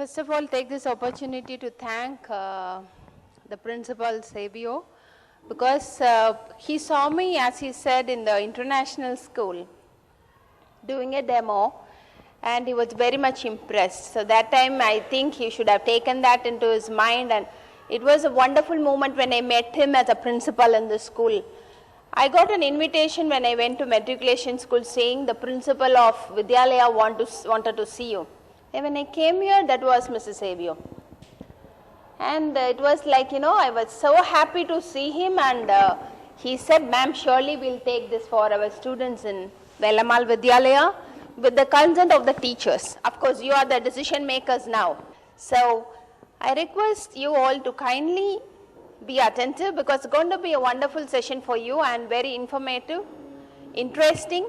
First of all, take this opportunity to thank the principal, Savio, because he saw me, as he said, in the international school doing a demo, and he was very much impressed. So that time, I think he should have taken that into his mind, and it was a wonderful moment when I met him as a principal in the school. I got an invitation when I went to matriculation school saying the principal of Vidyalaya wanted to see you. And when I came here, that was Mrs. Savio. And it was like, I was so happy to see him, and he said, ma'am, surely we'll take this for our students in Velamal Vidyalaya with the consent of the teachers. Of course, you are the decision makers now. So I request you all to kindly be attentive, because it's going to be a wonderful session for you and very informative, interesting.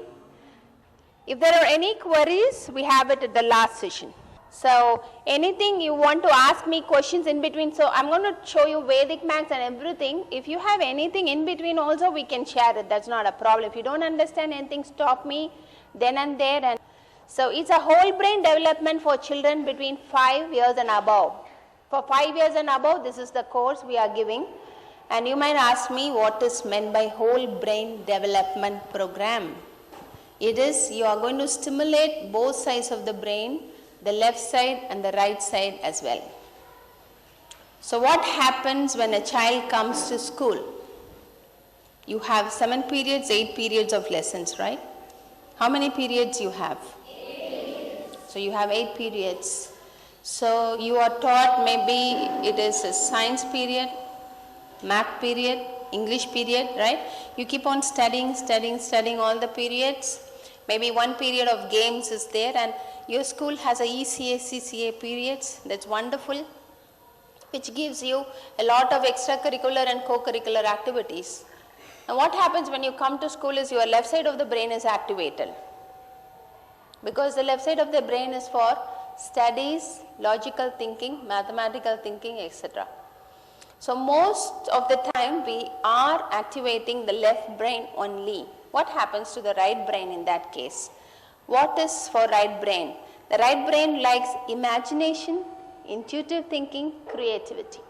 If there are any queries, we have it at the last session. So anything you want to ask me questions in between, so I'm going to show you Vedic maths and everything. If you have anything in between also, we can share it. That's not a problem. If you don't understand anything, stop me then and there. And so it's a whole brain development for children between 5 years and above. For 5 years and above, this is the course we are giving. And you might ask me what is meant by whole brain development program. It is, you are going to stimulate both sides of the brain, the left side and the right side as well. So what happens when a child comes to school? You have 7 periods, 8 periods of lessons, right? How many periods you have? 8. So you have 8 periods. So you are taught, maybe it is a science period, math period, English period, right? You keep on studying all the periods. Maybe one period of games is there, and your school has a ECA, CCA periods. That's wonderful, which gives you a lot of extracurricular and co-curricular activities. And what happens when you come to school is your left side of the brain is activated, because the left side of the brain is for studies, logical thinking, mathematical thinking, etc. So most of the time we are activating the left brain only. What happens to the right brain in that case? What is for right brain? The right brain likes imagination, intuitive thinking, creativity.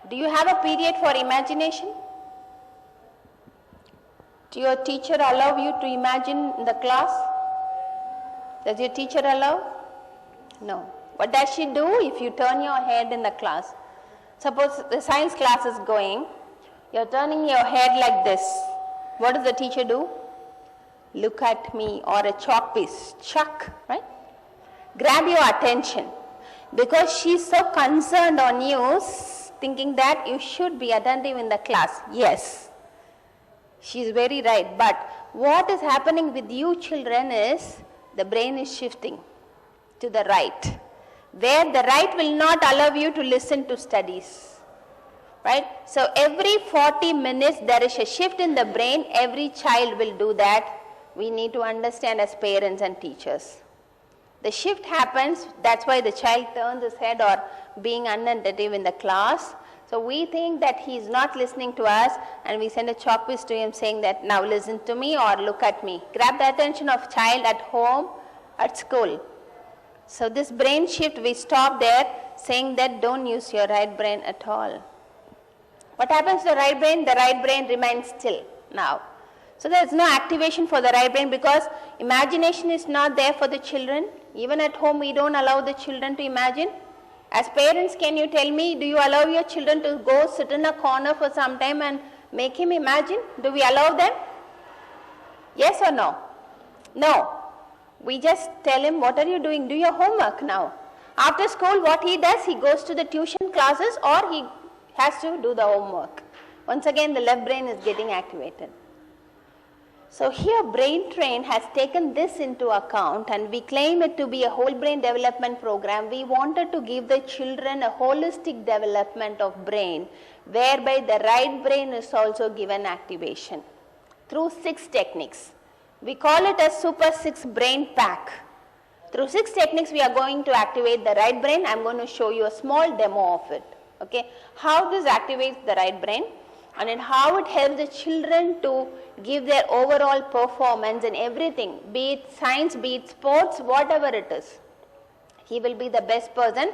Do you have a period for imagination? Do your teacher allow you to imagine in the class? Does your teacher allow? No. What does she do if you turn your head in the class? Suppose the science class is going, you're turning your head like this. What does the teacher do? Look at me, or a chalk piece, chuck, right? Grab your attention, because she's so concerned on you, thinking that you should be attentive in the class. Yes, she's very right. But what is happening with you children is the brain is shifting to the right, where the right will not allow you to listen to studies. Right? So every 40 minutes there is a shift in the brain. Every child will do that. We need to understand as parents and teachers. The shift happens, that's why the child turns his head or being unattentive in the class. So we think that he is not listening to us, and we send a chalk piece to him saying that now listen to me or look at me. Grab the attention of child at home, at school. So this brain shift, we stop there saying that don't use your right brain at all. What happens to the right brain? The right brain remains still now. So there is no activation for the right brain, because imagination is not there for the children. Even at home, we don't allow the children to imagine. As parents, can you tell me, do you allow your children to go sit in a corner for some time and make him imagine? Do we allow them? Yes or no? No. We just tell him, what are you doing? Do your homework now. After school, what he does, he goes to the tuition classes, or he has to do the homework. Once again, the left brain is getting activated. So here Brain Train has taken this into account, and we claim it to be a whole brain development program. We wanted to give the children a holistic development of brain, whereby the right brain is also given activation through 6 techniques. We call it a Super 6 Brain Pack. Through 6 techniques we are going to activate the right brain. I am going to show you a small demo of it. Okay, how this activates the right brain, and then how it helps the children to give their overall performance in everything, be it science, be it sports, whatever it is. He will be the best person.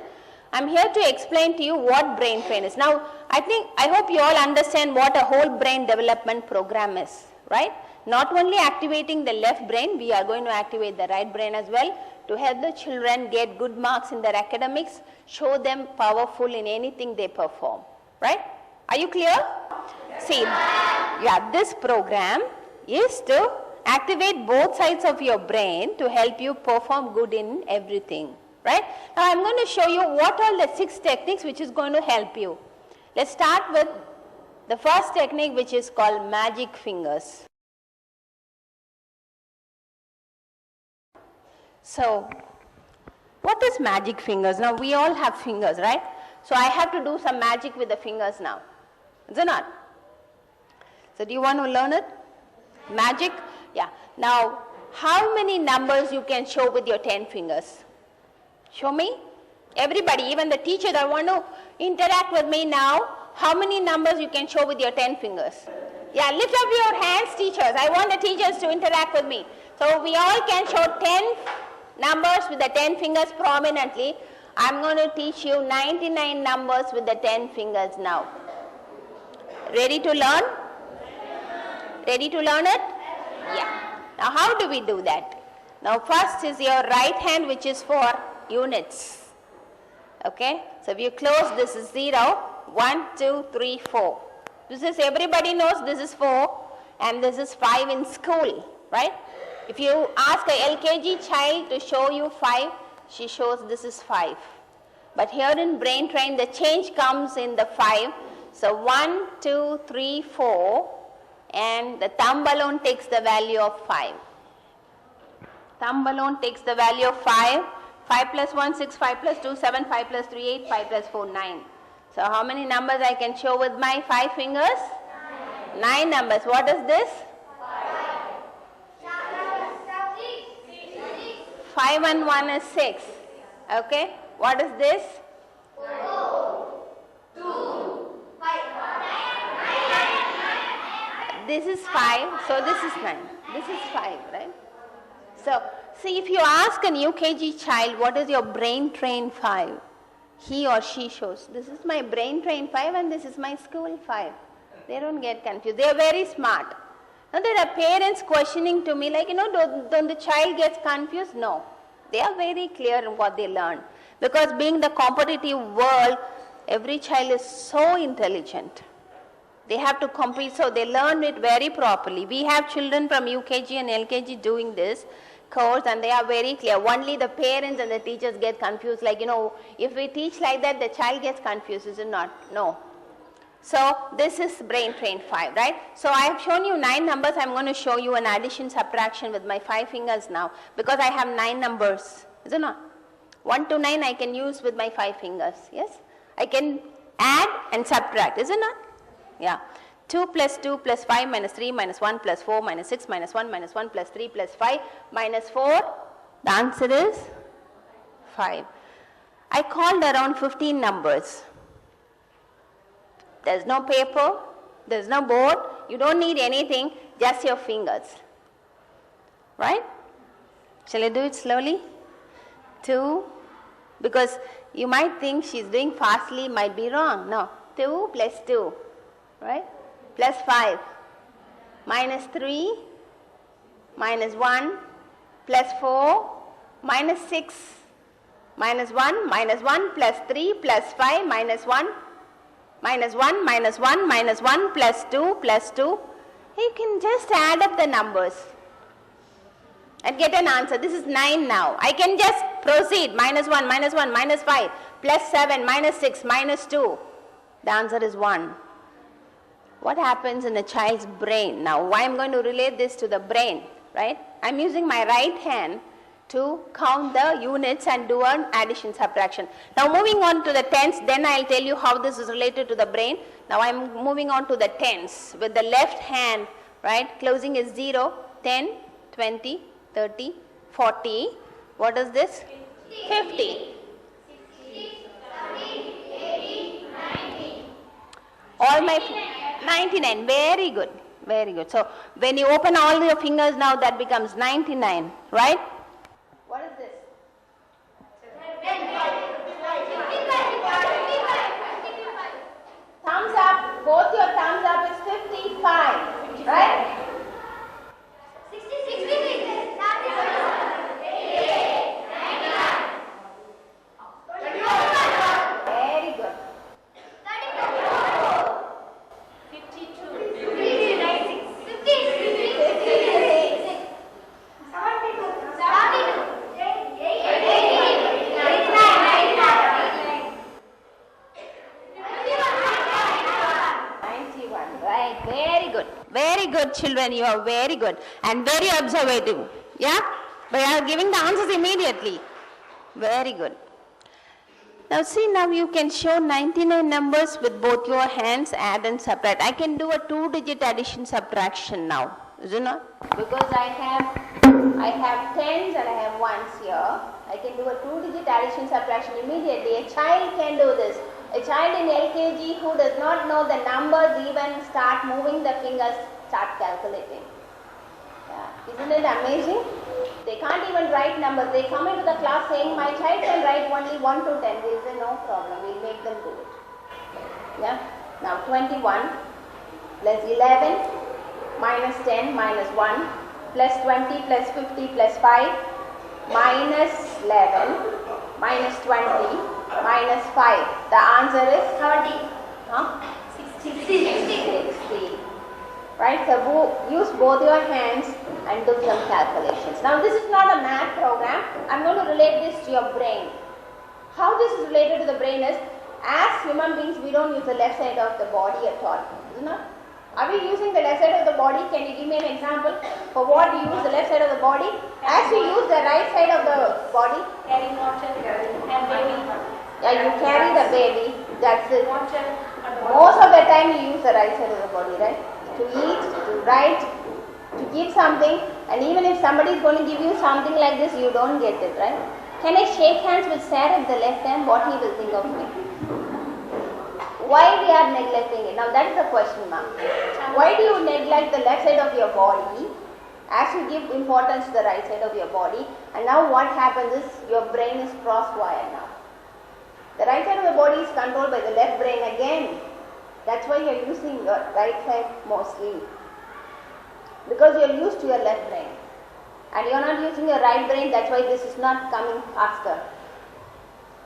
I'm here to explain to you what brain train is. Now, I hope you all understand what a whole brain development program is, right? Not only activating the left brain, we are going to activate the right brain as well to help the children get good marks in their academics, show them powerful in anything they perform, right? Are you clear? Yes. See, yeah, this program is to activate both sides of your brain to help you perform good in everything, right? Now, I'm going to show you what are the 6 techniques which is going to help you. Let's start with the first technique, which is called magic fingers. So, what is magic fingers? Now, we all have fingers, right? So, I have to do some magic with the fingers now. Is it not? So, do you want to learn it? Magic? Yeah. Now, how many numbers you can show with your 10 fingers? Show me. Everybody, even the teacher that want to interact with me now, how many numbers you can show with your 10 fingers? Yeah, lift up your hands, teachers. I want the teachers to interact with me. So, we all can show 10 numbers with the 10 fingers prominently. I'm going to teach you 99 numbers with the 10 fingers now. Ready to learn? Ready to learn it? Yeah. Now, how do we do that? Now, first is your right hand, which is for units. Okay? So, if you close, this is 0, 1, 2, 3, 4. This is, everybody knows this is 4 and this is 5 in school, right? If you ask a LKG child to show you 5, she shows this is 5. But here in brain train, the change comes in the 5. So 1, 2, 3, 4, and the thumb alone takes the value of 5. Thumb alone takes the value of 5. 5 plus 1, 6, 5 plus 2, 7, 5 plus 3, 8, 5 plus 4, 9. So how many numbers I can show with my 5 fingers? 9 numbers. What is this? 5 and 1 is 6. Okay. What is this? 4, 2, 5. This is 5. So this is 9. This is 5, right? So see, if you ask an UKG child, what is your brain train 5? He or she shows, this is my brain train 5 and this is my school 5. They don't get confused. They are very smart. Now there are parents questioning to me like, don't the child gets confused? No. They are very clear in what they learn. Because being the competitive world, every child is so intelligent. They have to compete, so they learn it very properly. We have children from UKG and LKG doing this course and they are very clear. Only the parents and the teachers get confused, like, if we teach like that, the child gets confused, is it not? No. So this is brain train 5, right? So I have shown you 9 numbers. I'm going to show you an addition subtraction with my 5 fingers now, because I have 9 numbers, is it not? 1 to 9 I can use with my 5 fingers, yes? I can add and subtract, is it not? Yeah. 2 plus 2 plus 5 minus 3 minus 1 plus 4 minus 6 minus 1 minus 1 plus 3 plus 5 minus 4. The answer is 5. I called around 15 numbers. There's no paper, there's no board, you don't need anything, just your fingers. Right? Shall I do it slowly? 2, because you might think she's doing fastly, might be wrong. No. 2 plus 2, right? Plus 5, minus 3, minus 1, plus 4, minus 6, minus 1 plus 3 plus 5 minus 1, minus 1 minus 1 minus 1 plus 2 plus 2. You can just add up the numbers and get an answer. This is 9 now. I can just proceed. Minus 1, minus 1, minus 5, plus 7, minus 6, minus 2. The answer is 1. What happens in a child's brain? Now, why I'm going to relate this to the brain, right? I'm using my right hand to count the units and do an addition subtraction. Now, moving on to the tens, then I'll tell you how this is related to the brain. Now, I'm moving on to the tens with the left hand, right? Closing is 0, 10, 20, 30, 40. What is this? 50. All my 99. Very good. Very good. So when you open all your fingers now, that becomes 99, right? What is this? 10. good, children. You are very good and very observative. Yeah? But you are giving the answers immediately. Very good. Now see, now you can show 99 numbers with both your hands, add and subtract. I can do a 2-digit addition subtraction now, is it not? Because I have tens and I have ones here. I can do a 2-digit addition subtraction immediately. A child can do this. A child in LKG who does not know the numbers even start moving the fingers, start calculating. Yeah. Isn't it amazing? They can't even write numbers. They come into the class saying, my child can write only 1 to 10. We say, no problem. We'll make them do it. Yeah. Now 21 plus 11 minus 10 minus 1 plus 20 plus 50 plus 5 minus 11 minus 20 minus 5. The answer is 30. Huh? 60. Right? So use both your hands and do some calculations. Now this is not a math program. I'm going to relate this to your brain. How this is related to the brain is, as human beings, we don't use the left side of the body at all. Isn't it? Are we using the left side of the body? Can you give me an example for what we use the left side of the body? As we use the right side of the body? Carrying water and baby. Yeah, you carry the baby. That's it. Most of the time you use the right side of the body, right? To eat, to write, to give something, and even if somebody is going to give you something like this, you don't get it, right? Can I shake hands with Sir at the left hand? What he will think of me? Why we are neglecting it? Now that is the question mark. Why do you neglect the left side of your body as you give importance to the right side of your body? And now what happens is your brain is cross-wired now. The right side of the body is controlled by the left brain again. That's why you are using your right side mostly. Because you are used to your left brain. And you are not using your right brain, that's why this is not coming faster.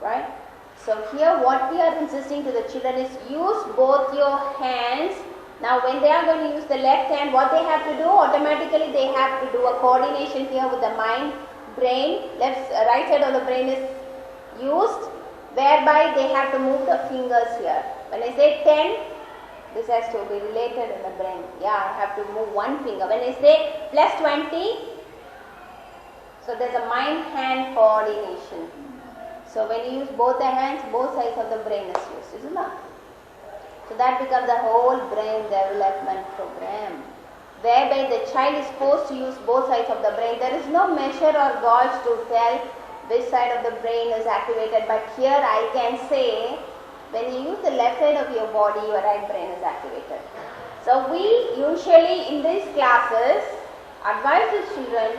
Right? So here what we are insisting to the children is use both your hands. Now when they are going to use the left hand, what they have to do? Automatically they have to do a coordination here with the mind, brain, right side of the brain is used, whereby they have to move the fingers here. When I say 10, this has to be related in the brain. Yeah, I have to move one finger. When I say plus 20, so there's a mind-hand coordination. So when you use both the hands, both sides of the brain is used, isn't it? So that becomes the whole brain development program, whereby the child is forced to use both sides of the brain. There is no measure or gauge to tell which side of the brain is activated, but here I can say, when you use the left side of your body, your right brain is activated. So we usually in these classes advise the children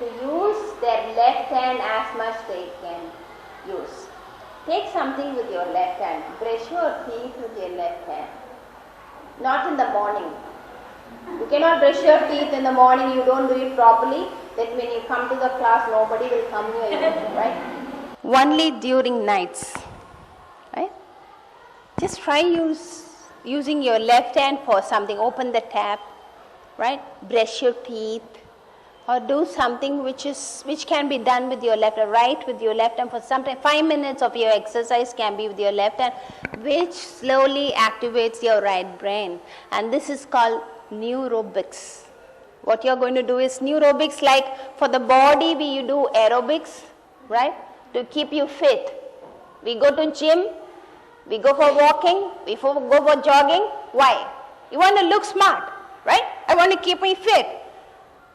to use their left hand as much they can use. Take something with your left hand. Brush your teeth with your left hand. Not in the morning. You cannot brush your teeth in the morning, you don't do it properly. Then when you come to the class, nobody will come near you, right? Only during nights, right? Just try using your left hand for something. Open the tap, right? Brush your teeth, or do something which can be done with your left hand. Write with your left hand for some time. 5 minutes of your exercise can be with your left hand, which slowly activates your right brain. And this is called neurobics. What you are going to do is neurobics, like for the body we do aerobics, right? To keep you fit. We go to gym, we go for walking, we go for jogging. Why? You want to look smart, right? I want to keep me fit.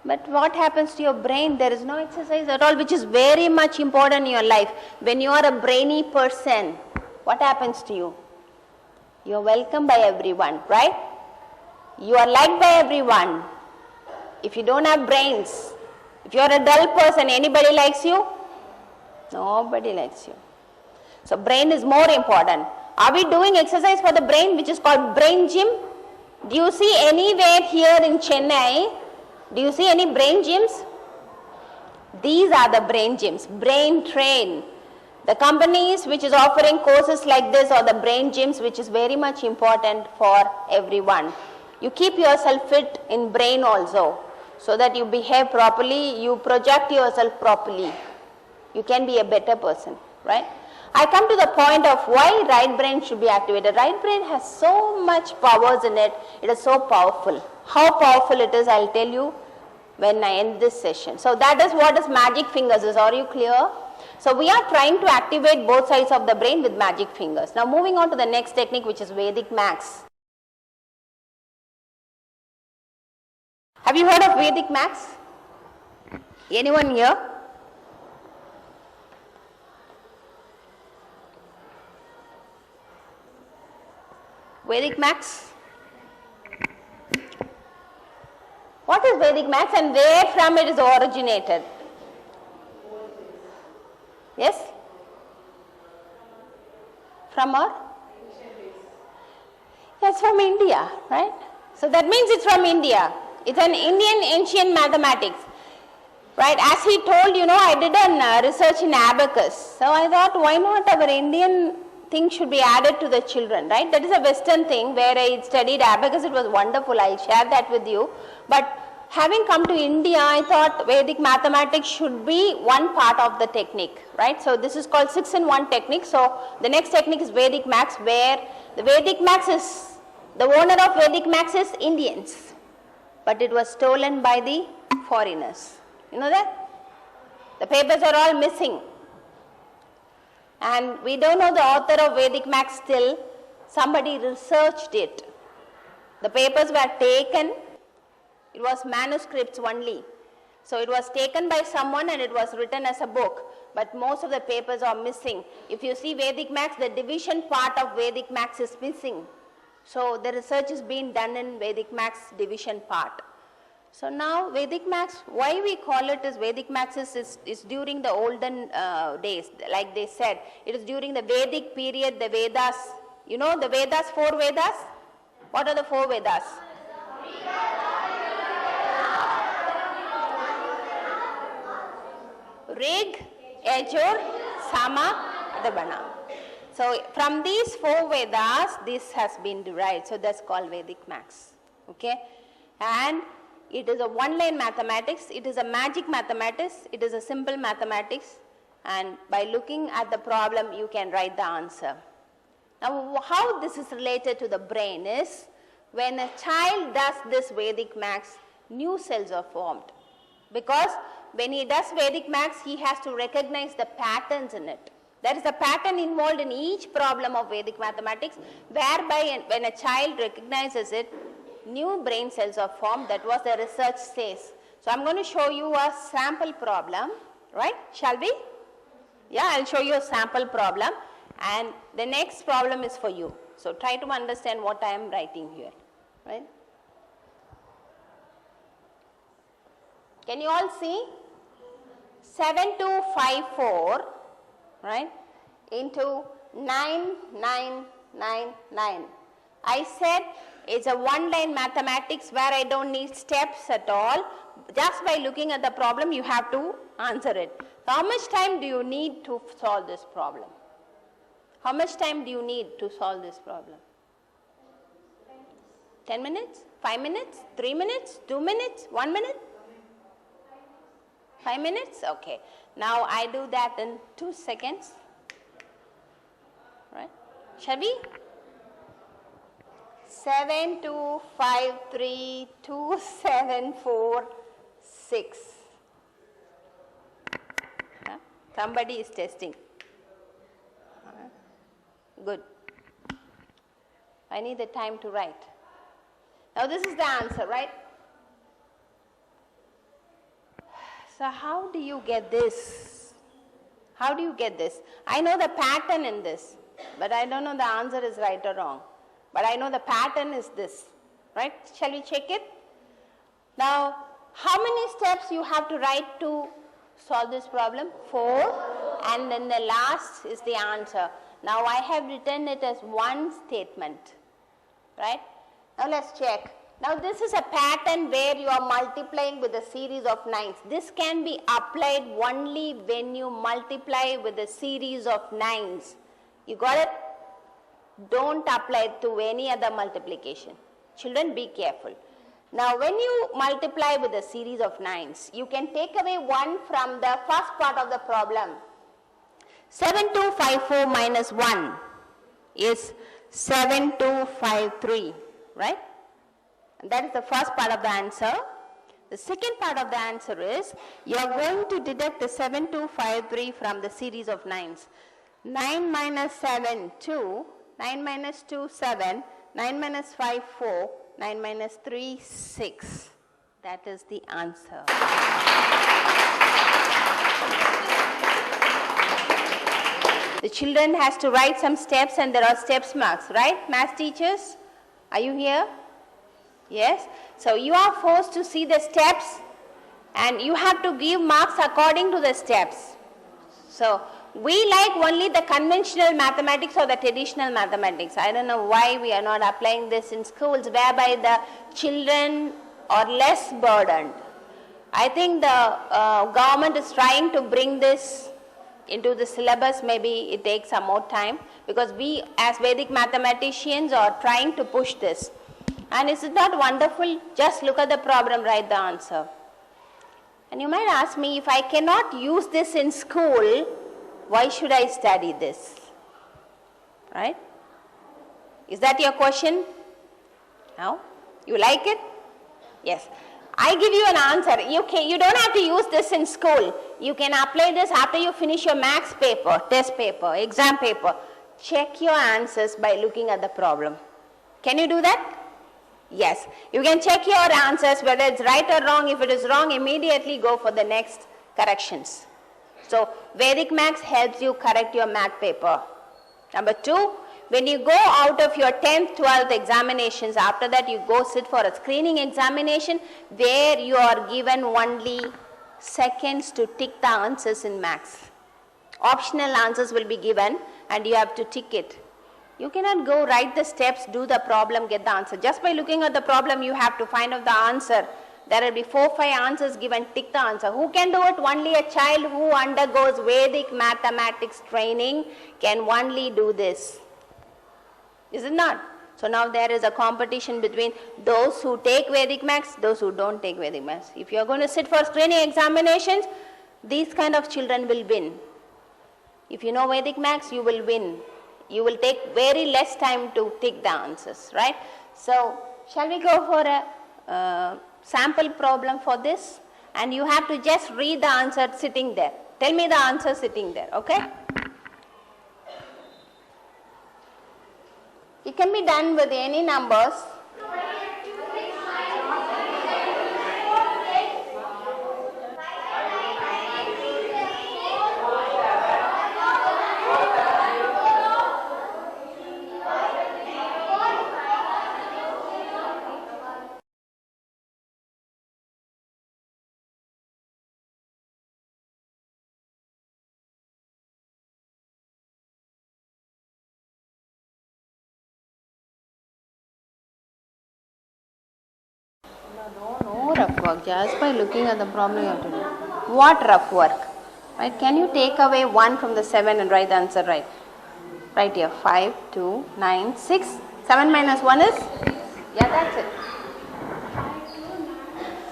But what happens to your brain? There is no exercise at all, which is very much important in your life. When you are a brainy person, what happens to you? You are welcomed by everyone, right? You are liked by everyone. If you don't have brains, if you are a dull person, anybody likes you? Nobody likes you. So brain is more important. Are we doing exercise for the brain, which is called brain gym? Do you see anywhere here in Chennai? Do you see any brain gyms? These are the brain gyms. Brain Train. The companies which is offering courses like this are the brain gyms, which is very much important for everyone. You keep yourself fit in brain also, so that you behave properly, you project yourself properly. You can be a better person, right? I come to the point of why right brain should be activated. Right brain has so much powers in it. It is so powerful. How powerful it is, I'll tell you when I end this session. So that is what is magic fingers is. Are you clear? So we are trying to activate both sides of the brain with magic fingers. Now moving on to the next technique, which is Vedic Max. Have you heard of Vedic Max? Anyone here? Vedic Max? What is Vedic Max and where from it is originated? Yes? From our? Yes, from India, right? So that means it's from India. It's an Indian ancient mathematics. Right, as he told, I did a research in abacus. So I thought, why not our Indian thing should be added to the children, right? That is a Western thing where I studied abacus. It was wonderful. I'll share that with you. But having come to India, I thought Vedic mathematics should be one part of the technique, right? So this is called 6-in-1 technique. So the next technique is Vedic Max, where the Vedic Max is, the owner of Vedic Max is Indians. But it was stolen by the foreigners. You know that? The papers are all missing. And we don't know the author of Vedic Max still. Somebody researched it. The papers were taken. It was manuscripts only. So it was taken by someone and it was written as a book. But most of the papers are missing. If you see Vedic Max, the division part of Vedic Max is missing. So the research is being done in Vedic Max division part. So now Vedic Max, why we call it as Vedic Max is during the olden days, like they said. It is during the Vedic period, the Vedas. You know the Vedas, 4 Vedas? What are the 4 Vedas? Rig, Yajur, Sama, Adharvana. So from these 4 Vedas, this has been derived. So that's called Vedic Max. Okay? And it is a one-line mathematics, it is a magic mathematics, it is a simple mathematics, and by looking at the problem you can write the answer. Now how this is related to the brain is, when a child does this Vedic Max, new cells are formed. Because when he does Vedic Max, he has to recognize the patterns in it. There is a pattern involved in each problem of Vedic mathematics, whereby when a child recognizes it, new brain cells are formed. That was the research says. So I'm going to show you a sample problem, right? Shall we? Yeah, I'll show you a sample problem, and the next problem is for you. So try to understand what I am writing here, right? Can you all see? 7254, right, into 9999. I said it's a one-line mathematics where I don't need steps at all. Just by looking at the problem, you have to answer it. So how much time do you need to solve this problem? How much time do you need to solve this problem? 10 minutes? 5 minutes? 3 minutes? 2 minutes? 1 minute? 5 minutes? Okay. Now I do that in 2 seconds. Right? Shall we? 7253274 Somebody is testing. Good. I need the time to write. Now this is the answer, right? So how do you get this? How do you get this? I know the pattern in this, but I don't know the answer is right or wrong. But I know the pattern is this, right? Shall we check it? Now, how many steps you have to write to solve this problem? 4, and then the last is the answer. Now I have written it as one statement, right? Now let's check. Now this is a pattern where you are multiplying with a series of 9s. This can be applied only when you multiply with a series of 9s. You got it? Don't apply it to any other multiplication. Children, be careful. Now when you multiply with a series of 9s, you can take away 1 from the first part of the problem. 7254 minus 1 is 7253, right? And that is the first part of the answer. The second part of the answer is, you are going to deduct the 7253 from the series of 9s. 9 minus 7, 2. 9 minus 2, 7. 9 minus 5, 4. 9 minus 3, 6. That is the answer. The children has to write some steps and there are steps marks, right? Math teachers, are you here? Yes. So you are forced to see the steps and you have to give marks according to the steps. So we like only the conventional mathematics or the traditional mathematics. I don't know why we are not applying this in schools whereby the children are less burdened. I think the government is trying to bring this into the syllabus. Maybe it takes some more time because we as Vedic mathematicians are trying to push this. And is it not wonderful? Just look at the problem, write the answer. And you might ask me, if I cannot use this in school, why should I study this? Right? Is that your question? No? You like it? Yes. I give you an answer. You don't have to use this in school. You can apply this after you finish your maths paper, test paper, exam paper. Check your answers by looking at the problem. Can you do that? Yes. You can check your answers whether it's right or wrong. If it is wrong, immediately go for the next corrections. So Vedic Maths helps you correct your math paper. Number 2, when you go out of your 10th, 12th examinations, after that you go sit for a screening examination where you are given only seconds to tick the answers in maths. Optional answers will be given and you have to tick it. You cannot go write the steps, do the problem, get the answer. Just by looking at the problem, you have to find out the answer. There will be 4, 5 answers given, tick the answer. Who can do it? Only a child who undergoes Vedic mathematics training can only do this. Is it not? So now there is a competition between those who take Vedic Maths, those who don't take Vedic Maths. If you are going to sit for screening examinations, these kind of children will win. If you know Vedic Maths, you will win. You will take very less time to tick the answers, right? So shall we go for a sample problem for this? And you have to just read the answer sitting there. Tell me the answer sitting there, okay? It can be done with any numbers. No rough work, just by looking at the problem you have to do. What rough work? Right? Can you take away 1 from the 7 and write the answer right? Right here, 5, 2, 9, 6. 7 minus 1 is? Yeah, that's it.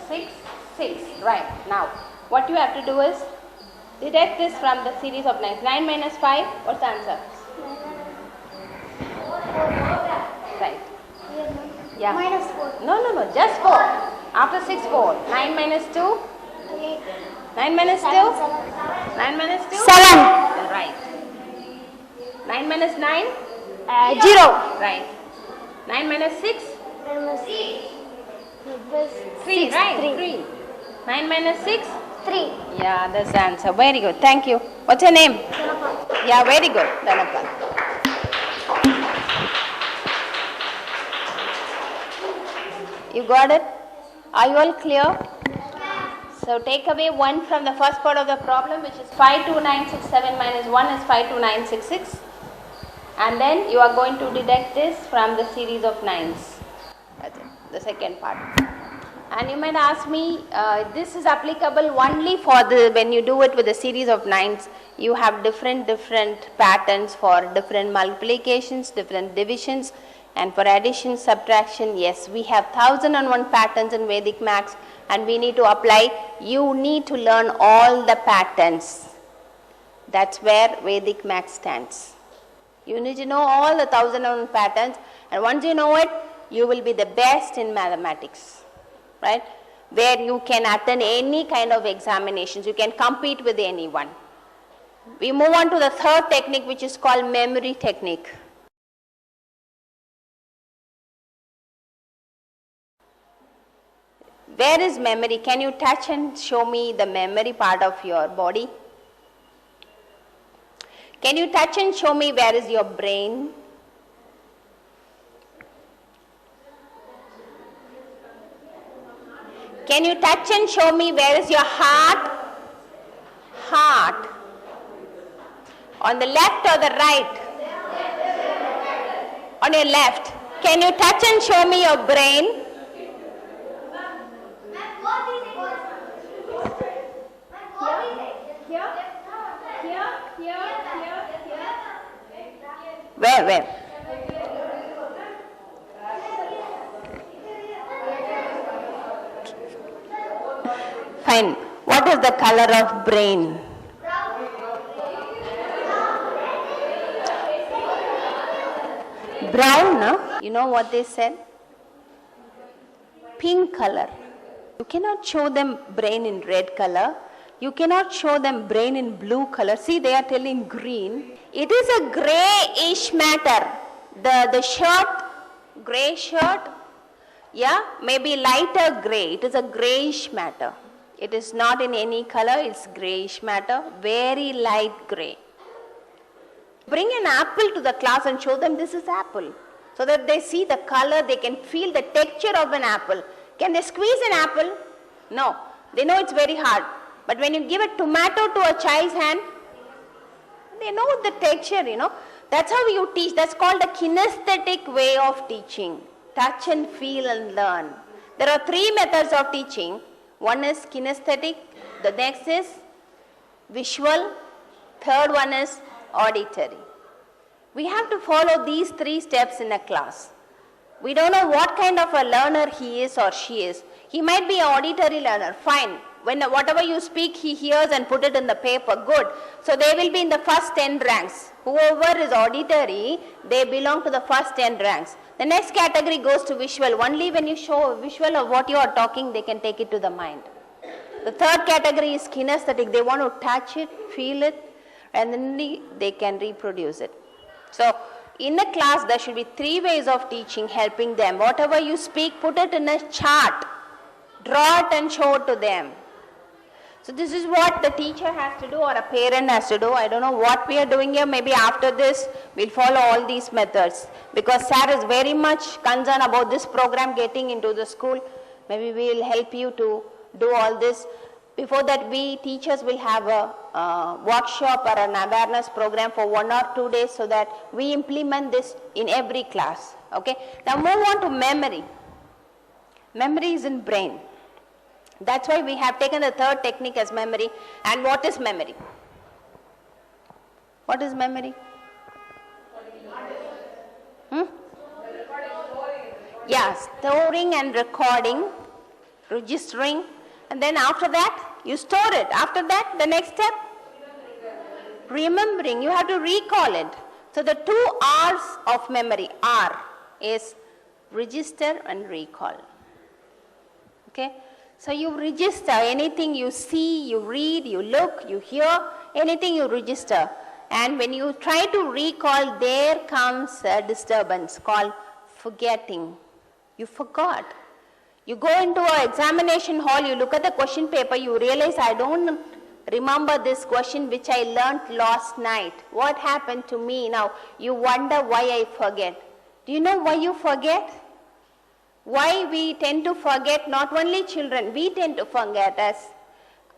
6, 6. Right. Now, what you have to do is deduct this from the series of 9. 9 minus 5, what's the answer? Right. Yeah. Minus 4. No, just 4. After 6, 4. 9 minus 2? 8. 9 minus 2? 7. 9 minus 2? 7. Right. 9 minus 9? 0. Right. 9 minus 6? 3, right? 3. 9 minus 6? 3. Yeah, that's the answer. Very good. Thank you. What's your name? Yeah, very good. Dhanapal. You got it? Are you all clear? So take away 1 from the first part of the problem, which is 52967 minus 1 is 52966. And then you are going to deduct this from the series of 9s. That's it, the second part. And you might ask me, this is applicable only for when you do it with a series of 9s. You have different patterns for different multiplications, different divisions. And for addition, subtraction, yes, we have 1001 patterns in Vedic Maths and we need to apply. You need to learn all the patterns. That's where Vedic math stands. You need to know all the 1001 patterns, and once you know it, you will be the best in mathematics, right? Where you can attend any kind of examinations, you can compete with anyone. We move on to the third technique, which is called memory technique. Where is memory? Can you touch and show me the memory part of your body? Can you touch and show me where is your brain? Can you touch and show me where is your heart? Heart. On the left or the right? On your left. Can you touch and show me your brain? Where? Fine. What is the color of brain? Brown, no? You know what they said? Pink color. You cannot show them brain in red color. You cannot show them brain in blue color. See, they are telling green. It is a grayish matter. The shirt, gray shirt, yeah, maybe lighter gray. It is a grayish matter. It is not in any color, it's grayish matter, very light gray. Bring an apple to the class and show them this is apple. So that they see the color, they can feel the texture of an apple. Can they squeeze an apple? No. They know it's very hard. But when you give a tomato to a child's hand, they know the texture, you know. That's how you teach. That's called a kinesthetic way of teaching. Touch and feel and learn. There are 3 methods of teaching. One is kinesthetic, the next is visual, third one is auditory. We have to follow these 3 steps in a class. We don't know what kind of a learner he is or she is. He might be an auditory learner, fine. When whatever you speak, he hears and put it in the paper, good. So they will be in the first 10 ranks. Whoever is auditory, they belong to the first 10 ranks. The next category goes to visual. Only when you show a visual of what you are talking, they can take it to the mind. The third category is kinesthetic. They want to touch it, feel it, and then they can reproduce it. So in a class, there should be 3 ways of teaching, helping them. Whatever you speak, put it in a chart. Draw it and show it to them. So this is what the teacher has to do or a parent has to do. I don't know what we are doing here. Maybe after this, we'll follow all these methods. Because sir is very much concerned about this program getting into the school. Maybe we will help you to do all this. Before that, we teachers will have a workshop or an awareness program for 1 or 2 days so that we implement this in every class. Okay. Now move on to memory. Memory is in brain. That's why we have taken the third technique as memory. And what is memory? What is memory? Yeah, storing and recording, registering, and then after that, you store it. After that, the next step? Remembering. You have to recall it. So the 2 R's of memory, R, is register and recall. Okay? So you register anything you see, you read, you look, you hear, anything you register. And when you try to recall, there comes a disturbance called forgetting. You forgot. You go into an examination hall, you look at the question paper, you realize I don't remember this question which I learnt last night. What happened to me? Now you wonder why I forget. Do you know why you forget? Why we tend to forget, not only children, we tend to forget as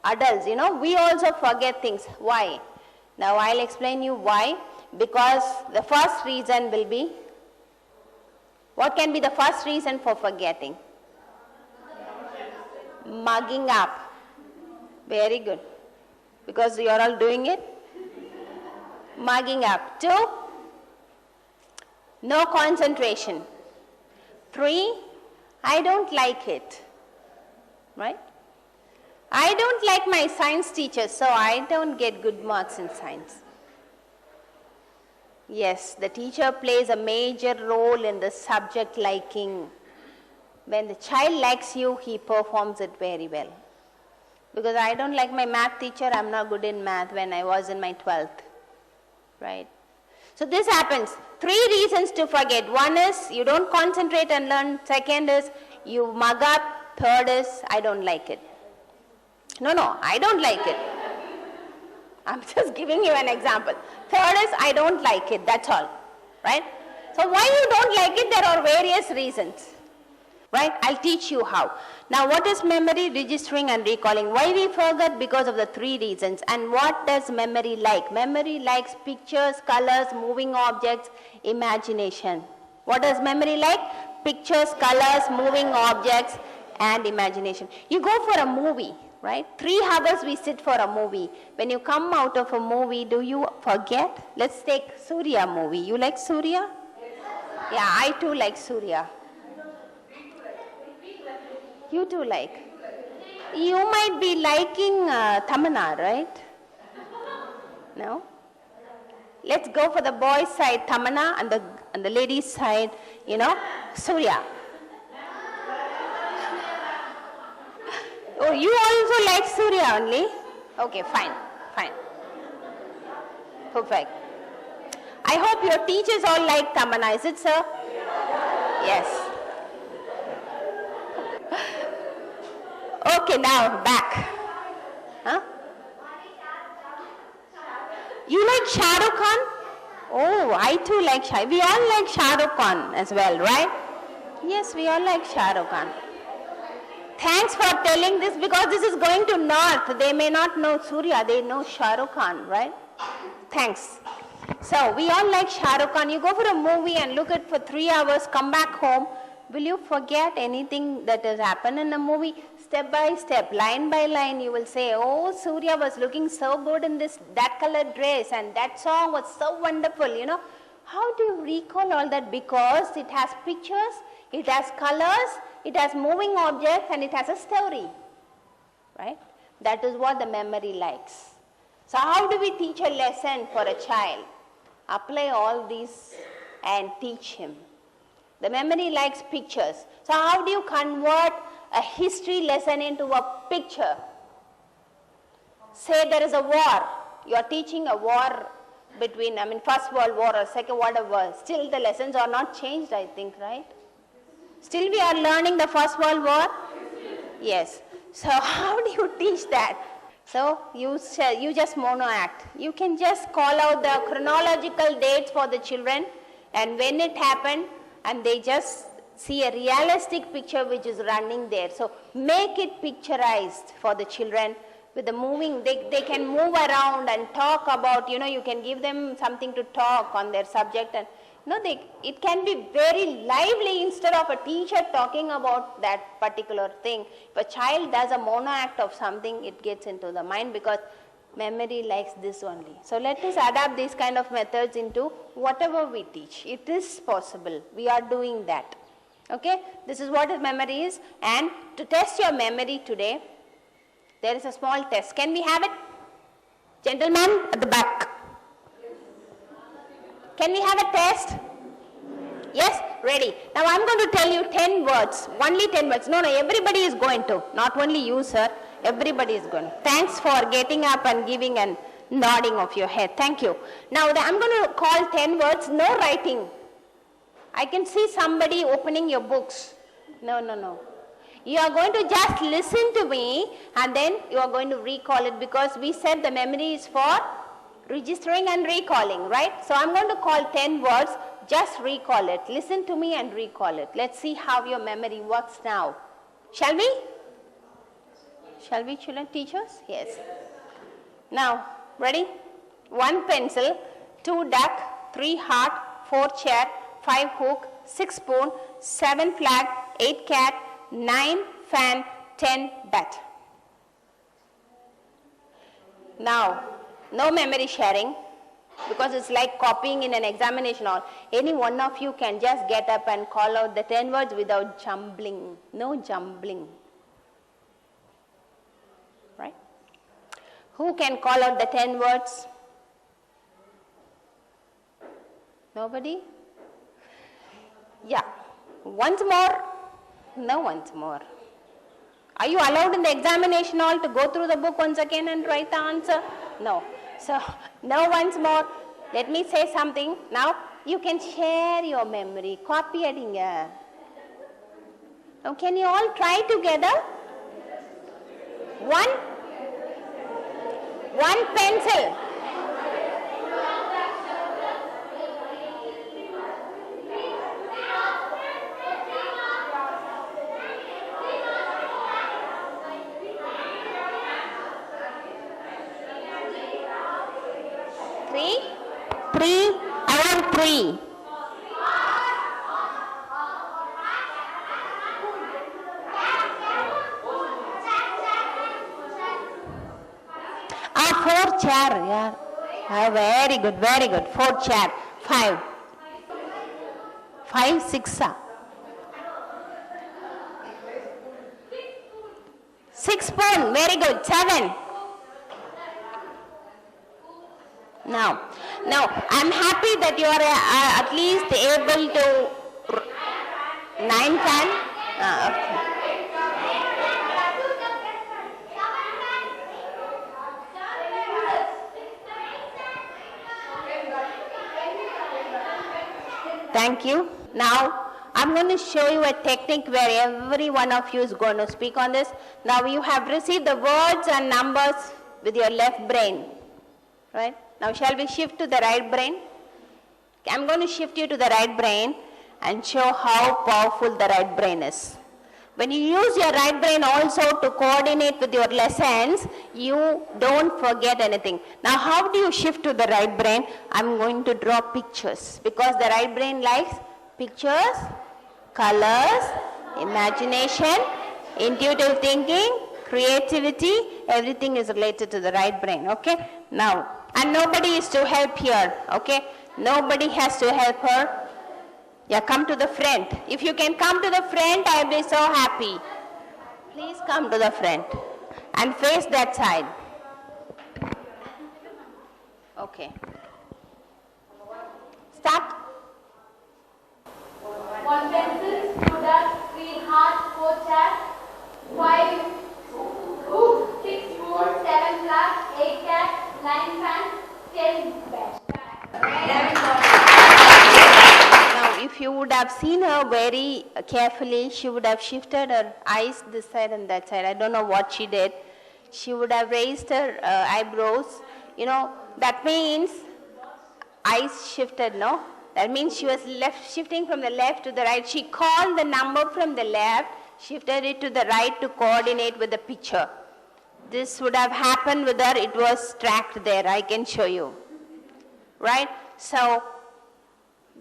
adults, you know, we also forget things. Why? Now I'll explain you why. Because the first reason will be, what can be the first reason for forgetting? Mugging up. Very good. Because you are all doing it. Mugging up. 2, no concentration. 3, I don't like it, right? I don't like my science teacher, so I don't get good marks in science. Yes, the teacher plays a major role in the subject liking. When the child likes you, he performs it very well. Because I don't like my math teacher, I'm not good in math when I was in my 12th. Right? So this happens. 3 reasons to forget. One is you don't concentrate and learn. Second is you mug up. Third is I don't like it. No, I don't like it. I'm just giving you an example. Third is I don't like it, that's all. Right? So why you don't like it, there are various reasons. Right? I'll teach you how. Now what is memory, registering and recalling? Why we forget? Because of the 3 reasons. And what does memory like? Memory likes pictures, colors, moving objects, imagination. What does memory like? Pictures, colors, moving objects and imagination. You go for a movie. Right? 3 hours we sit for a movie. When you come out of a movie, do you forget? Let's take Surya movie. You like Surya? Yeah, I too like Surya. You too like. You might be liking Tamanna, right? No? Let's go for the boys' side, Tamanna, and the ladies' side, Surya. Oh, you also like Surya only? Okay, fine. Perfect. I hope your teachers all like Tamanna, is it, sir? Yes. Okay, now back. Huh? You like Shah Rukh Khan? Oh, I too like Shah. We all like Shah Rukh Khan as well, right? Yes, we all like Shah Rukh Khan. Thanks for telling this because this is going to North. They may not know Surya, they know Shah Rukh Khan, right? Thanks. So, we all like Shah Rukh Khan. You go for a movie and look at for 3 hours, come back home. Will you forget anything that has happened in the movie? Step by step, line by line, you will say, oh, Surya was looking so good in that colored dress and that song was so wonderful, How do you recall all that? Because it has pictures, it has colors, it has moving objects and it has a story, right? That is what the memory likes. So how do we teach a lesson for a child? Apply all these and teach him. The memory likes pictures. So how do you convert a history lesson into a picture? Say there is a war. You are teaching a war between, First World War or Second World War. Still the lessons are not changed, I think, right? Still we are learning the First World War? Yes. So how do you teach that? So you just mono-act. You can just call out the chronological dates for the children and when it happened and they just see a realistic picture which is running there. So make it picturized for the children with the moving. They can move around and talk about, you can give them something to talk on their subject and it can be very lively instead of a teacher talking about that particular thing. If a child does a mono act of something, it gets into the mind because memory likes this only. So let us adapt these kind of methods into whatever we teach. It is possible. We are doing that. Okay? This is what memory is. And to test your memory today, there is a small test. Can we have it? Gentlemen at the back. Can we have a test? Yes? Ready. Now I am going to tell you 10 words. Only 10 words. No, everybody is going to. Not only you, sir. Everybody is going. Thanks for getting up and giving and nodding of your head. Thank you. Now I am going to call 10 words. No writing. I can see somebody opening your books. No. You are going to just listen to me and then you are going to recall it because we said the memory is for registering and recalling, right? So I'm going to call 10 words, just recall it. Listen to me and recall it. Let's see how your memory works now. Shall we? Shall we, children, teachers? Yes. Now, ready? 1 pencil, 2 duck, 3 heart, 4 chair, 5 hook, 6 spoon, 7 flag, 8 cat, 9 fan, 10 bat. Now, no memory sharing because it's like copying in an examination hall. Any one of you can just get up and call out the 10 words without jumbling. No jumbling. Who can call out the 10 words? Nobody? Yeah. Once more? No, once more. Are you allowed in the examination hall to go through the book once again and write the answer? No. So, no, once more. Let me say something. Now, you can share your memory. Copy edinga. Now, can you all try together? One pencil. Three. I want 3. Ah, 4 chair, yeah. Ah, very good, very good. 4 chair. 5. 5, 6. 6 spoon, very good. 7. Now, I'm happy that you are at least able to 9 can. Okay. Thank you. Now, I'm going to show you a technique where every one of you is going to speak on this. Now, you have received the words and numbers with your left brain, right? Now, shall we shift to the right brain? I'm going to shift you to the right brain and show how powerful the right brain is. When you use your right brain also to coordinate with your lessons, you don't forget anything. Now, how do you shift to the right brain? I'm going to draw pictures because the right brain likes pictures, colors, imagination, intuitive thinking, creativity, everything is related to the right brain, okay? Now, and nobody is to help here, okay? Nobody has to help her. Yeah, come to the front. If you can come to the front, I'll be so happy. Please come to the front and face that side. Okay. Start. 1 pencil, 2 dots, 3 hearts, 4 chairs, 5 hoops, 6 spoons, 7 flags, 8 cats, 9 fans, 10 beds. Now, if you would have seen her very carefully, she would have shifted her eyes this side and that side. I don't know what she did. She would have raised her eyebrows. You know, that means eyes shifted, no? That means she was shifting from the left to the right. She called the number from the left, shifted it to the right to coordinate with the picture. This would have happened with her. It was tracked there. I can show you. Right? So,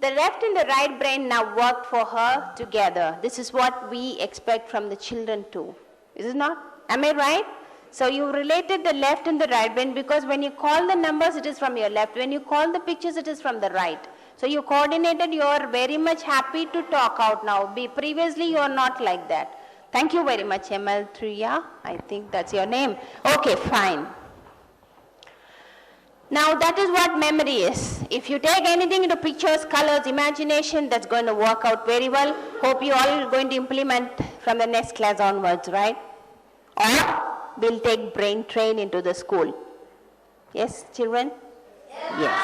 the left and the right brain now worked for her together. This is what we expect from the children too. Is it not? Am I right? So you related the left and the right brain because when you call the numbers, it is from your left. When you call the pictures, it is from the right. So you coordinated, you are very much happy to talk out now. Previously, you are not like that. Thank you very much, ML Triya. I think that's your name. Okay, fine. Now that is what memory is. If you take anything into pictures, colors, imagination, that's going to work out very well. Hope you all are going to implement from the next class onwards, right? Or we'll take brain train into the school. Yes, children? Yes.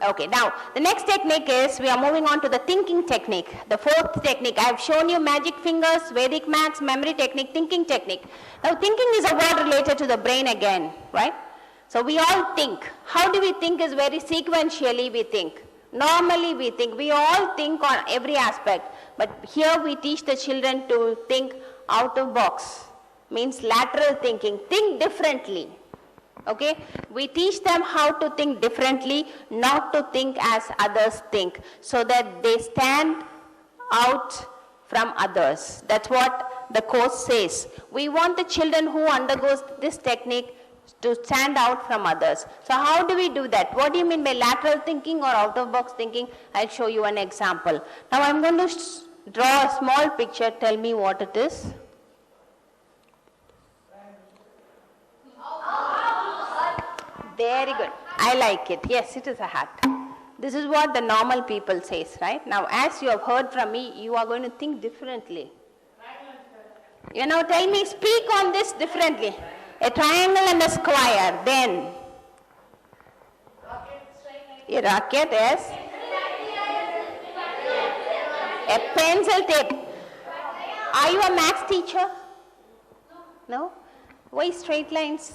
Okay, now the next technique is, we are moving on to the thinking technique. The fourth technique. I have shown you magic fingers, Vedic maths, memory technique, thinking technique. Now thinking is a word related to the brain again, right? So we all think. How do we think is very sequentially we think. Normally we think. We all think on every aspect. But here we teach the children to think out of box. Means lateral thinking. Think differently. Okay? We teach them how to think differently, not to think as others think, so that they stand out from others. That's what the course says. We want the children who undergoes this technique to stand out from others. So how do we do that? What do you mean by lateral thinking or out of box thinking? I'll show you an example. Now I'm going to draw a small picture. Tell me what it is. Very good. I like it. Yes, it is a hat. This is what the normal people says, right? Now, as you have heard from me, you are going to think differently. You know, tell me, speak on this differently. A triangle and a square, then. A rocket, yes. A pencil tape. Are you a maths teacher? No? Why straight lines?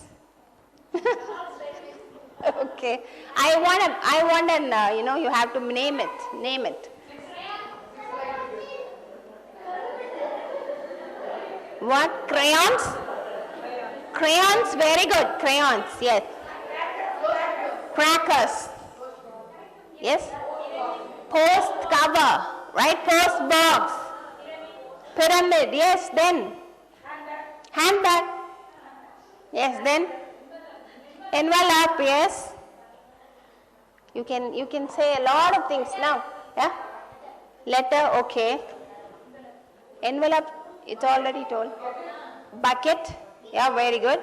Okay. I want an, you know, you have to name it. Name it. What? Crayons? Crayons, very good. Crayons, yes. Crackers. Yes? Post cover, right? Post box. Pyramid, yes, then. Handbag. Yes, then. Envelope, yes. You can say a lot of things now. Yeah? Letter, okay. Envelope, it's already told. Bucket, yeah, very good.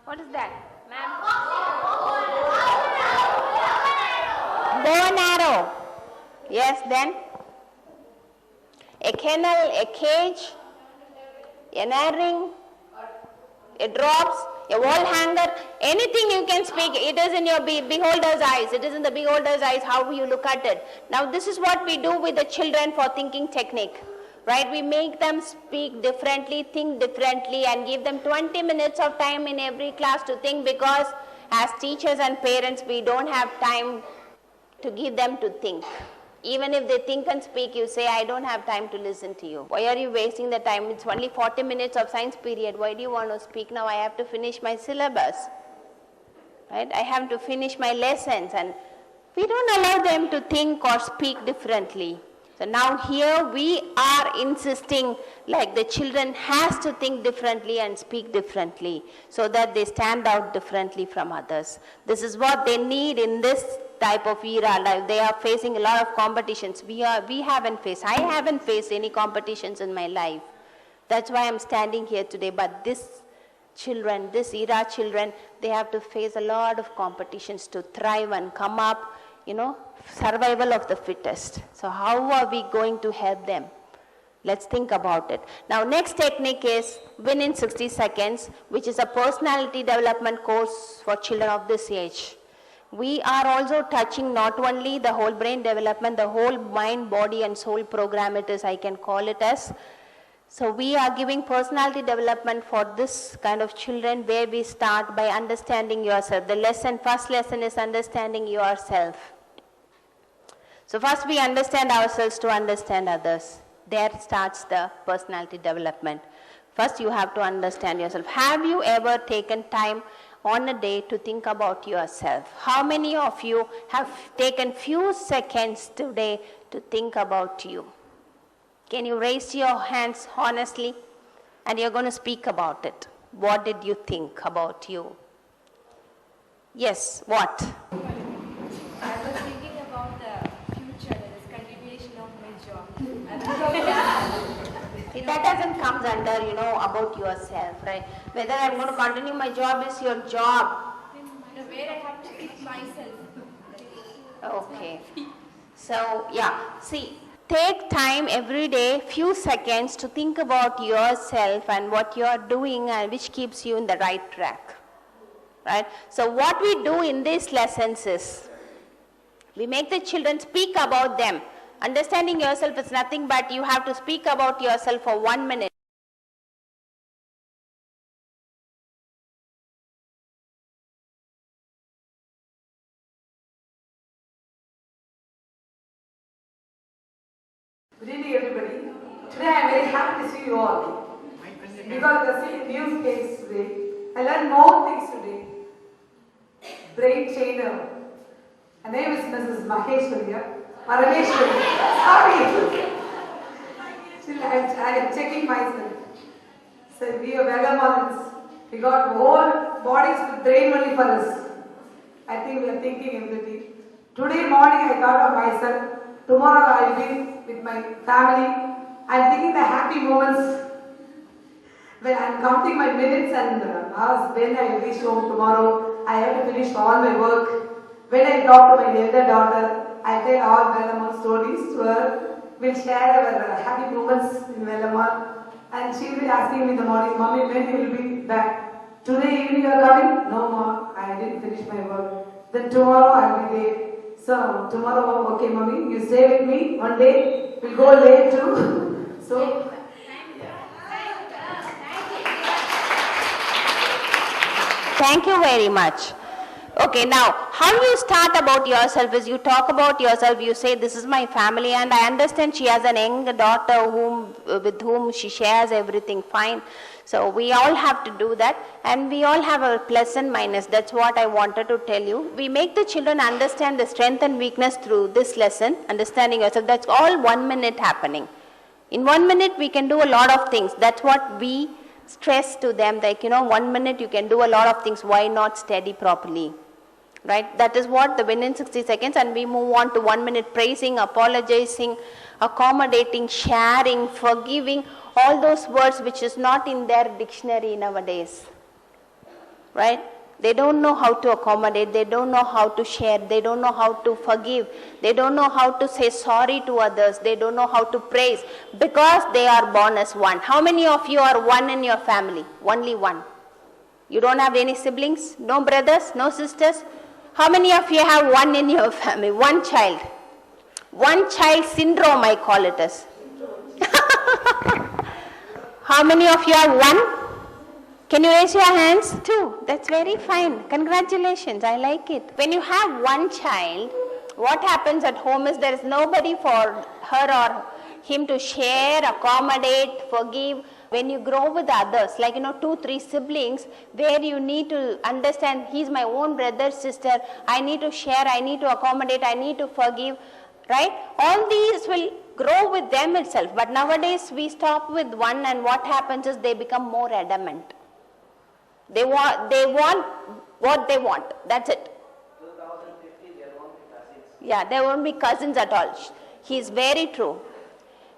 What is that, ma'am? Bow and arrow. Yes, then. A kennel, a cage, an earring, a drops, a wall hanger, anything you can speak. It is in your beholder's eyes. It is in the beholder's eyes how you look at it. Now this is what we do with the children for thinking technique. Right? We make them speak differently, think differently, and give them 20 minutes of time in every class to think, because as teachers and parents, we don't have time to give them to think. Even if they think and speak, you say, I don't have time to listen to you. Why are you wasting the time? It's only 40 minutes of science period. Why do you want to speak now? I have to finish my syllabus. Right? I have to finish my lessons, and we don't allow them to think or speak differently. So now here we are insisting like the children has to think differently and speak differently so that they stand out differently from others. This is what they need in this type of era. Like they are facing a lot of competitions. I haven't faced any competitions in my life. That's why I'm standing here today. But this era children, they have to face a lot of competitions to thrive and come up, you know, survival of the fittest. So how are we going to help them? Let's think about it. Now next technique is Win in 60 Seconds, which is a personality development course for children of this age. We are also touching not only the whole brain development, the whole mind, body and soul program it is, I can call it as. So we are giving personality development for this kind of children, where we start by understanding yourself. The first lesson is understanding yourself. So first we understand ourselves to understand others. There starts the personality development. First you have to understand yourself. Have you ever taken time on a day to think about yourself? How many of you have taken few seconds today to think about you? Can you raise your hands honestly? And you're going to speak about it. What did you think about you? Yes, what? I was thinking about the future, that is continuation of my job. That doesn't come under, you know, about yourself, right? Whether I'm going to continue my job is your job. Where I have to keep myself. Okay. So, yeah, see, take time every day, few seconds to think about yourself and what you are doing and which keeps you in the right track. Right? So what we do in these lessons is, we make the children speak about them. Understanding yourself is nothing but you have to speak about yourself for 1 minute. Good evening, everybody. Today I am very happy to see you all. Because the news case today, I learned more things today. Brain trainer. Her name is Mrs. Maheshwari. Parameshwari. Sorry. Still I am checking myself. So we are Vegamans. We got whole bodies with brain only for us. I think we are thinking everything. Today morning I thought of myself. Tomorrow I will be with my family. I am thinking the happy moments When I'm counting my minutes and hours when I reach home tomorrow, I have to finish all my work. When I talk to my elder daughter, I tell all Vellamar stories to her. We'll share our happy moments in Vellamar. And she will be asking me in the morning, Mommy, when you will be back? Today evening you are coming? No, Mom, I didn't finish my work. Then tomorrow I'll be there. So tomorrow, okay, Mommy, you stay with me one day. We'll go late too. So. Thank you very much. Okay, now, how you start about yourself is you talk about yourself, you say, this is my family, and I understand she has an young daughter with whom she shares everything fine. So we all have to do that, and we all have a plus and minus. That's what I wanted to tell you. We make the children understand the strength and weakness through this lesson, understanding yourself. That's all 1 minute happening. In 1 minute, we can do a lot of things. That's what we stress to them, like, 1 minute you can do a lot of things. Why not study properly? Right? That is what the within 60 seconds, and we move on to 1 minute praising, apologizing, accommodating, sharing, forgiving, all those words which is not in their dictionary nowadays. Right? They don't know how to accommodate, they don't know how to share, they don't know how to forgive, they don't know how to say sorry to others, they don't know how to praise, because they are born as one. How many of you are one in your family? Only one. You don't have any siblings? No brothers? No sisters? How many of you have one in your family? One child. One child syndrome, I call it as. How many of you have one? Can you raise your hands? Two. That's very fine. Congratulations. I like it. When you have one child, what happens at home is there is nobody for her or him to share, accommodate, forgive. When you grow with others, like 2, 3 siblings, where you need to understand, he's my own brother, sister, I need to share, I need to accommodate, I need to forgive, right? All these will grow with them itself. But nowadays we stop with one, and what happens is they become more adamant. They want what they want. That's it. 2050 there won't be cousins. Yeah, there won't be cousins at all. He's very true.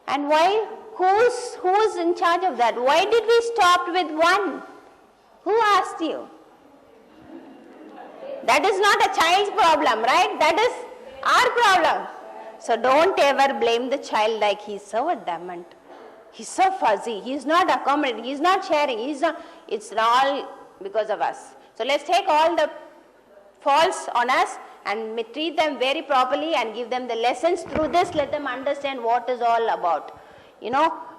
And why? Who's in charge of that? Why did we stop with one? Who asked you? That is not a child's problem, right? That is our problem. So don't ever blame the child like he's so adamant. He's so fuzzy. He's not accommodating. He's not sharing. It's all because of us. So let's take all the faults on us and treat them very properly and give them the lessons through this. Let them understand what is all about.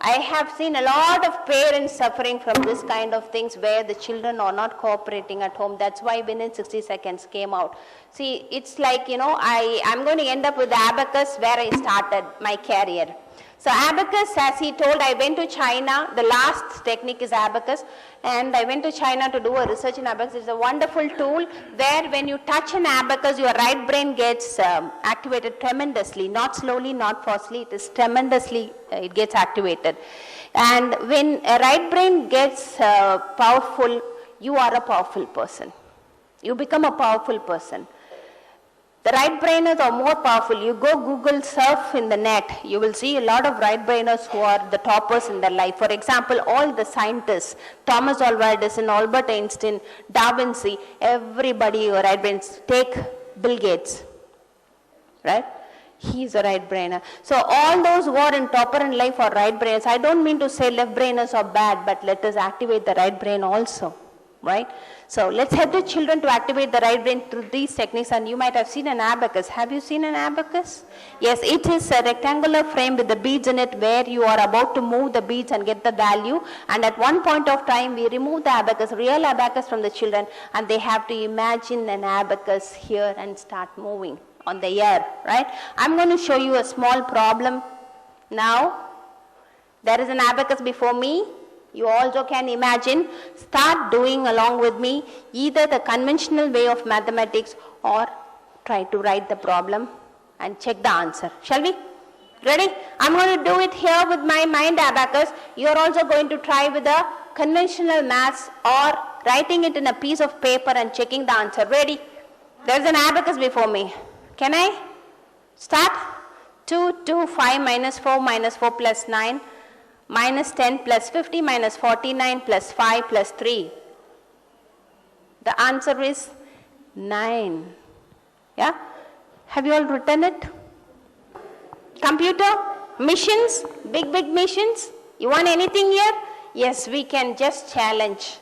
I have seen a lot of parents suffering from this kind of things where the children are not cooperating at home. That's why within 60 seconds came out. See, it's like, I'm going to end up with the abacus where I started my career. So abacus, as he told, I went to China. The last technique is abacus. And I went to China to do a research in abacus. It's a wonderful tool where when you touch an abacus, your right brain gets activated tremendously. Not slowly, not fastly. It is tremendously, it gets activated. And when a right brain gets powerful, you are a powerful person. You become a powerful person. The right brainers are more powerful. You go Google, surf in the net, you will see a lot of right brainers who are the toppers in their life. For example, all the scientists, Thomas Alva Edison, Albert Einstein, Da Vinci, everybody are right brainers. Take Bill Gates, right? He's a right brainer. So all those who are in topper in life are right brainers. I don't mean to say left brainers are bad, but let us activate the right brain also, right? So let's help the children to activate the right brain through these techniques. And you might have seen an abacus. Have you seen an abacus? Yes, it is a rectangular frame with the beads in it where you are about to move the beads and get the value. And at one point of time, we remove the abacus, real abacus from the children, and they have to imagine an abacus here and start moving on the air, right? I'm going to show you a small problem now. There is an abacus before me. You also can imagine, start doing along with me either the conventional way of mathematics or try to write the problem and check the answer. Shall we? Ready? I'm going to do it here with my mind abacus. You are also going to try with the conventional maths or writing it in a piece of paper and checking the answer. Ready? There's an abacus before me. Can I start? 2, 5 minus 4 plus 9. Minus 10 plus 50 minus 49 plus 5 plus 3. The answer is 9. Yeah? Have you all written it? Computer? Missions? Big missions? You want anything here? Yes, we can just challenge.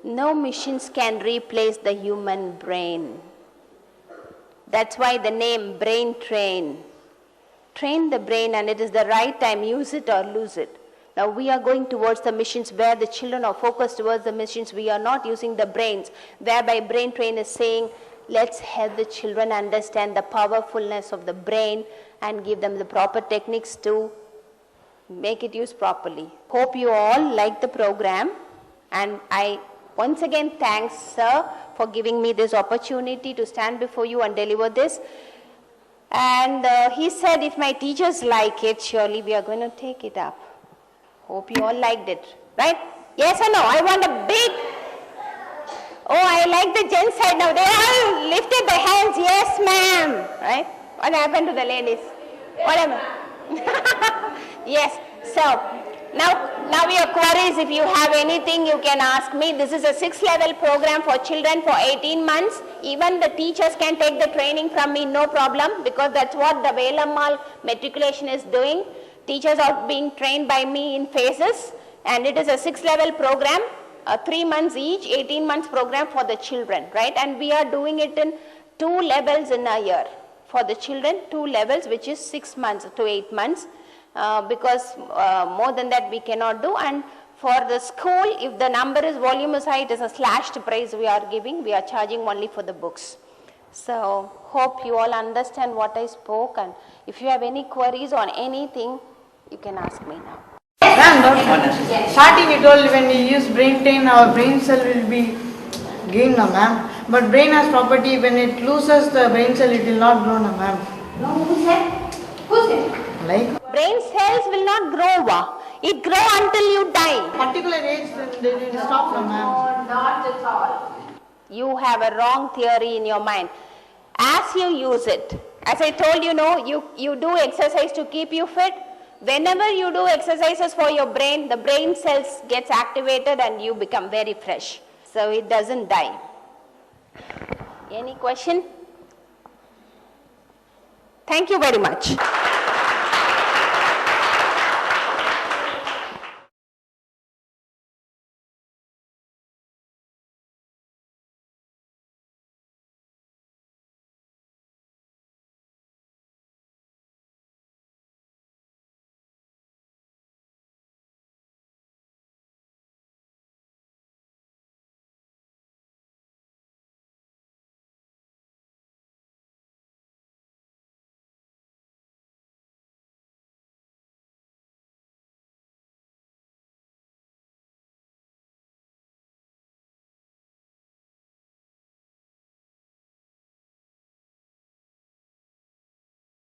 No machines can replace the human brain. That's why the name Brain Train. Train the brain, and it is the right time. Use it or lose it. Now we are going towards the missions where the children are focused towards the missions. We are not using the brains, whereby Brain Train is saying, let's help the children understand the powerfulness of the brain and give them the proper techniques to make it used properly. Hope you all like the program, and I once again thanks sir for giving me this opportunity to stand before you and deliver this. And he said if my teachers like it, surely we are going to take it up. Hope you all liked it, right? Yes or no? I want a big, oh, I like the gents side now. They all lifted their hands, yes ma'am, right? What happened to the ladies? What happened? Yes, so now your queries, if you have anything you can ask me. This is a 6-level program for children for 18 months. Even the teachers can take the training from me, no problem, because that's what the Velammal matriculation is doing. Teachers are being trained by me in phases, and it is a 6-level program, 3 months each, 18 months program for the children, right? And we are doing it in 2 levels in a year. For the children, 2 levels, which is 6 months to 8 months, because more than that we cannot do. And for the school, if the number is volume is high, it is a slashed price we are giving. We are charging only for the books. So hope you all understand what I spoke, and if you have any queries on anything, you can ask me now. Ma'am, starting you told when we use brain train, our brain cell will be gained, ma'am. But brain has property, when it loses the brain cell, it will not grow, ma'am. No, who said? Who said? Like Brain cells will not grow. It grow until you die. particular age, then they will stop, ma'am. No, not at all. You have a wrong theory in your mind. As you use it, as I told you, you do exercise to keep you fit. Whenever you do exercises for your brain, the brain cells gets activated and you become very fresh. So it doesn't die. Any question? Thank you very much.